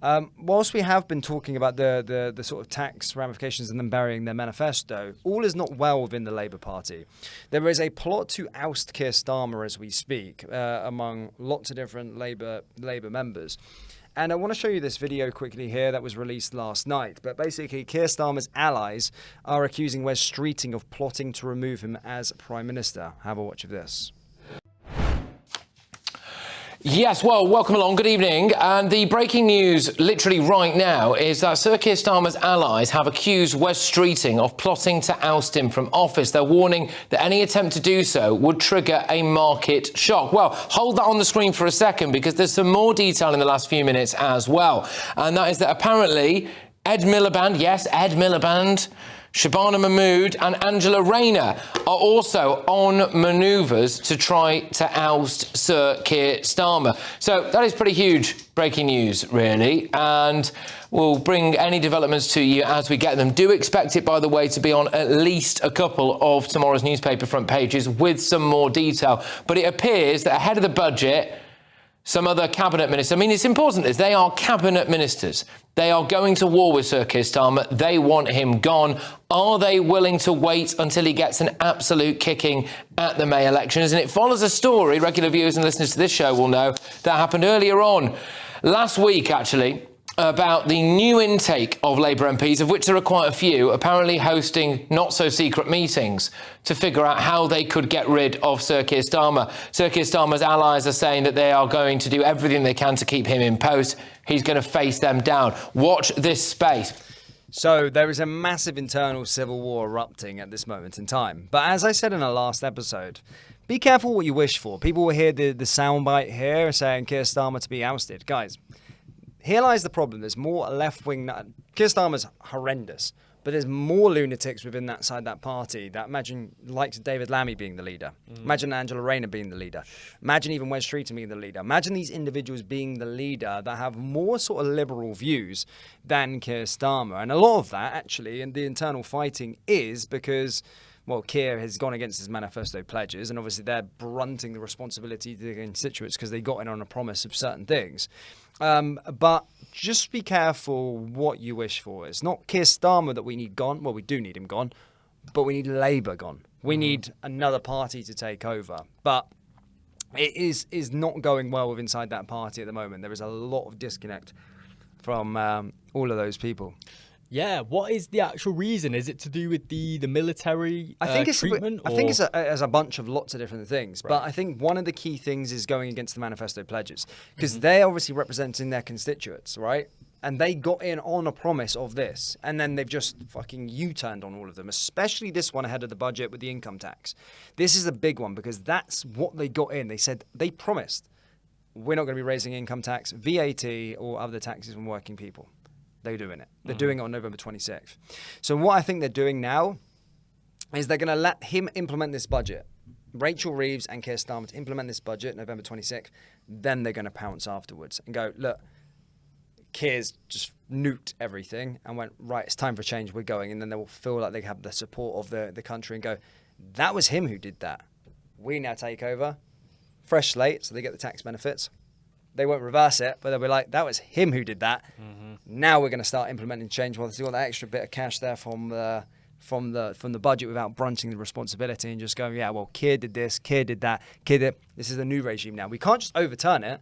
Whilst we have been talking about the sort of tax ramifications and them burying their manifesto, all is not well within the Labour Party. There is a plot to oust Keir Starmer as we speak among lots of different Labour members. And I want to show you this video quickly here that was released last night. But basically, Keir Starmer's allies are accusing Wes Streeting of plotting to remove him as Prime Minister. Have a watch of this. Yes, well, welcome along. Good evening. And the breaking news literally right now is that Sir Keir Starmer's allies have accused Wes Streeting of plotting to oust him from office. They're warning that any attempt to do so would trigger a market shock. Well, hold that on the screen for a second because there's some more detail in the last few minutes as well. And that is that apparently Ed Miliband, yes, Ed Miliband, Shabana Mahmood and Angela Rayner are also on manoeuvres to try to oust Sir Keir Starmer. So that is pretty huge breaking news, really, and we'll bring any developments to you as we get them. Do expect it, by the way, to be on at least a couple of tomorrow's newspaper front pages with some more detail. But it appears that ahead of the budget, some other cabinet ministers, I mean, it's important that they are cabinet ministers. They are going to war with Sir Keir Starmer. They want him gone. Are they willing to wait until he gets an absolute kicking at the May elections? And it follows a story, regular viewers and listeners to this show will know, that happened earlier on last week, actually, about the new intake of Labour MPs, of which there are quite a few, apparently hosting not-so-secret meetings to figure out how they could get rid of Sir Keir Starmer. Sir Keir Starmer's allies are saying that they are going to do everything they can to keep him in post. He's going to face them down. Watch this space. So there is a massive internal civil war erupting at this moment in time. But as I said in our last episode, be careful what you wish for. People will hear the soundbite here saying Keir Starmer to be ousted. Guys, here lies the problem. There's more left-wing... Keir Starmer's horrendous, but there's more lunatics within that side of that party that imagine likes David Lammy being the leader. Imagine Angela Rayner being the leader. Imagine even Wes Streeting being the leader. Imagine these individuals being the leader that have more sort of liberal views than Keir Starmer. And a lot of that, actually, and the internal fighting is because... Well, Keir has gone against his manifesto pledges, and obviously they're brunting the responsibility to the constituents because they got in on a promise of certain things. But just be careful what you wish for. It's not Keir Starmer that we need gone. Well, we do need him gone, but we need Labour gone. We need another party to take over. But it is not going well with inside that party at the moment. There is a lot of disconnect from all of those people. Yeah, what is the actual reason? Is it to do with the military treatment? I think it's a bunch of lots of different things. Right. But I think one of the key things is going against the manifesto pledges. Because they're obviously representing their constituents, right? And they got in on a promise of this. And then they've just fucking U-turned on all of them, especially this one ahead of the budget with the income tax. This is a big one because that's what they got in. They said, they promised, we're not going to be raising income tax, VAT, or other taxes from working people. They're doing it. They're doing it on November 26th. So what I think they're doing now is they're going to let him implement this budget. Rachel Reeves and Keir Starmer to implement this budget November 26th. Then they're going to pounce afterwards and go, look, Keir's just nuked everything and went, right, it's time for change. We're going. And then they will feel like they have the support of the country and go, that was him who did that. We now take over. Fresh slate, so they get the tax benefits. They won't reverse it, but they'll be like, that was him who did that. Now we're going to start implementing change. Well, they've got that extra bit of cash there from the budget without brunching the responsibility and just going, yeah, well, Keir did this, Keir did that, Keir did... This is the new regime now. We can't just overturn it,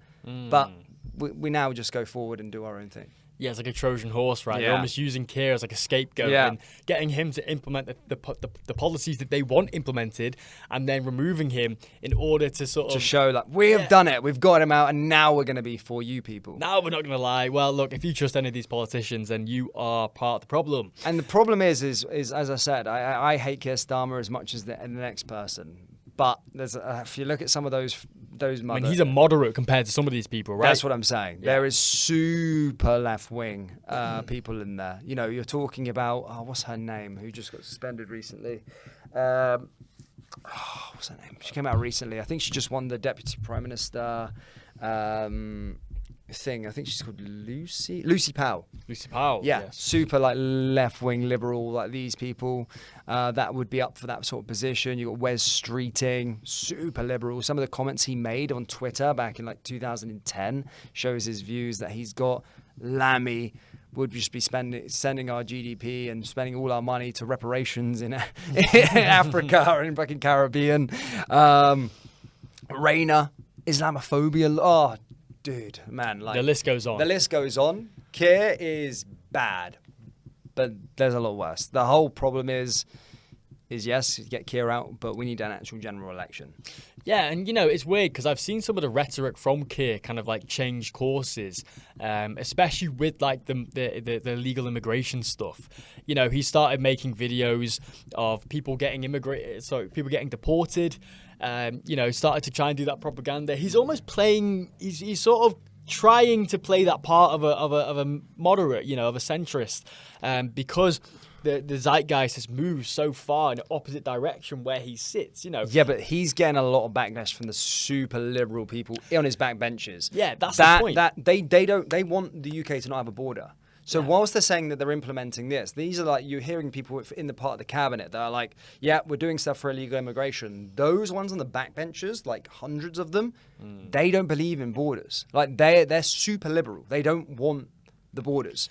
but we now just go forward and do our own thing. Yeah, it's like a Trojan horse, right? Yeah. They're almost using Keir as like a scapegoat and getting him to implement the policies that they want implemented and then removing him in order to sort of... To show that we have done it, we've got him out, and now we're going to be for you people. Now we're not going to lie. Well, look, if you trust any of these politicians, then you are part of the problem. And the problem is as I said, I hate Keir Starmer as much as the next person. But there's if you look at some of those I mean, he's a moderate compared to some of these people, right? That's what I'm saying. Yeah. There is super left-wing people in there. You know, you're talking about, what's her name, who just got suspended recently? What's her name? She came out recently. I think she just won the Deputy Prime Minister thing. I think she's called Lucy Powell. Lucy Powell. Yeah, yes. Super like left-wing liberal, like these people that would be up for that sort of position. You got Wes Streeting, super liberal. Some of the comments he made on Twitter back in like 2010 shows his views that he's got. Lammy would just be sending our GDP and spending all our money to reparations in Africa or in fucking Caribbean. Reina, Islamophobia. Oh, dude, man. Like, the list goes on. The list goes on. Keir is bad, but there's a lot worse. The whole problem is yes, get Keir out, but we need an actual general election. Yeah, and it's weird because I've seen some of the rhetoric from Keir kind of like change courses, especially with like the legal immigration stuff. He started making videos of people getting people getting deported. Started to try and do that propaganda. He's almost playing. He's sort of trying to play that part of a moderate, of a centrist, because the zeitgeist has moved so far in the opposite direction where he sits. Yeah, but he's getting a lot of backlash from the super liberal people on his backbenchers. Yeah, that's the point. That they want the UK to not have a border. So whilst they're saying that they're implementing this, these are like, you're hearing people in the part of the cabinet that are like, yeah, we're doing stuff for illegal immigration. Those ones on the backbenchers, like hundreds of them, they don't believe in borders. Like they're super liberal. They don't want the borders.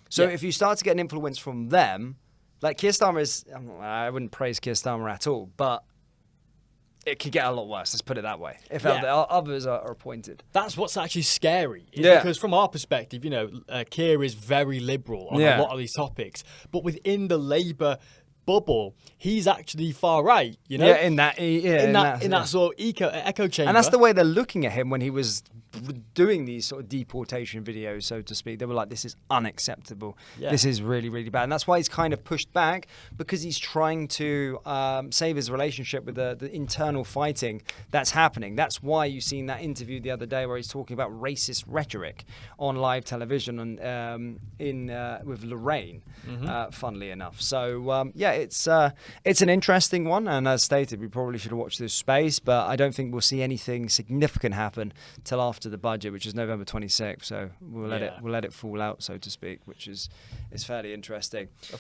So if you start to get an influence from them, like Keir Starmer is, I wouldn't praise Keir Starmer at all, but it could get a lot worse. Let's put it that way. If others are appointed, that's what's actually scary. Because from our perspective, Keir is very liberal on a lot of these topics, but within the Labour bubble, he's actually far right. In that sort of echo chamber. And that's the way they're looking at him when he was doing these sort of deportation videos, so to speak. They were like, this is unacceptable. Yeah. This is really, really bad. And that's why he's kind of pushed back, because he's trying to save his relationship with the internal fighting that's happening. That's why you've seen that interview the other day where he's talking about racist rhetoric on live television and with Lorraine, funnily enough. So, it's an interesting one. And as stated, we probably should have watched this space, but I don't think we'll see anything significant happen till after the budget, which is November 26th. So we'll let it fall out, so to speak, which is fairly interesting.